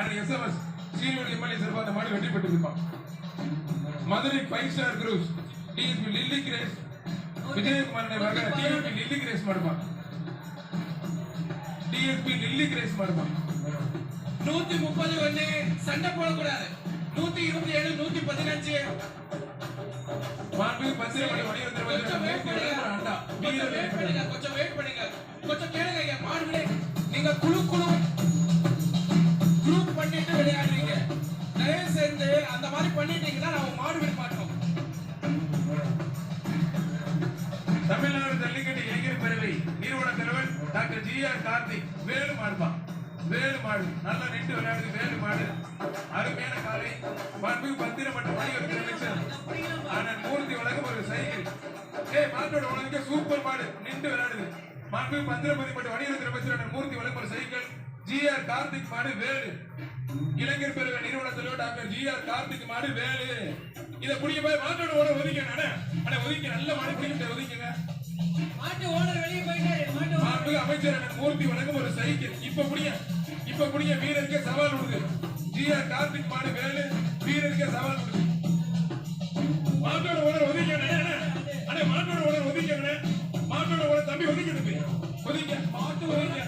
And SMS senior MLA சார்பா அந்த மாடு வெற்றி பெற்றிருப்பான். மதுரை 5 ஸ்டார் குரூஸ் DSP Lily Grace Vijayakumar DSP Lily Grace மாடுப்பான். டிஎஸ்பி லில்லி கிரேஸ் மாடுப்பான். 131 சண்டை போடக்கூடாது. 127 115 மாண்பு பத்திரமணி கொஞ்சம் வெயிட் பண்ணுங்க. கொஞ்சம் கேளுங்க ஐயா. மாடுகளே நீங்க குரூப் பண்ணிட்டு விளையாடுறீங்க. தயவு செய்து அந்த மாதிரி பண்ணிட்டீங்கன்னா நாம மாடு விட மாட்டோம். தமிழ்நாடு ஜல்லிக்கட்டு இளைஞர் பேரவை நிறுவன தலைவர் டாக்டர் ஜி.ஆர். கார்த்திக் வேலு மாடுப்பான். வேலு மாடு நல்லா நின்று விளையாடுது. வேலு மாடு அருமையான காலை. மாண்பு பத்திரமட்ட வணிகத்துறை அமைச்சர் அண்ணன் மூர்த்தி வழங்கும் ஒரு சைக்கிள். மாட்டோட உலக சூப்பர் மாடு நின்று விளையாடுது. மாண்பு பத்திரமட்ட வணிகத்துறை அமைச்சர் அண்ணன் மூர்த்தி வழங்கும் ஒரு சைக்கிள். ஜி.ஆர். கார்த்திக் மாடு வேலு. இளைஞர் பேரவை நிறுவன தலைவர் டாக்டர் ஜி.ஆர். கார்த்திக் மாடு வேலு. இத புடிக்க போய் மாட்டோட ஓட ஒதுக்கிங்க. ஒதுக்கி நல்ல மாடு பிடிக்கிட்டு ஒதுக்கிங்க. மாட்டு ஓனர் வெளியே போயிட்டாரு. மாண்பு அமைச்சர் அண்ணன் மூர்த்தி வழங்கும் ஒரு சைக்கிள். இப்ப புடிய வீரருக்கு சவால் விடுது. ஜி.ஆர். கார்த்திக் மாடு வேலு. வீரருக்கு சவால் விடுது. மாட்டோட ஓனர் ஒதுக்கிங்க. மாட்டோட ஓனர் ஒதுக்கிங்க. மாட்டோட ஓனர் தம்பி ஒதுக்கிட்டு ஒதுக்க மாட்டு ஒதுக்க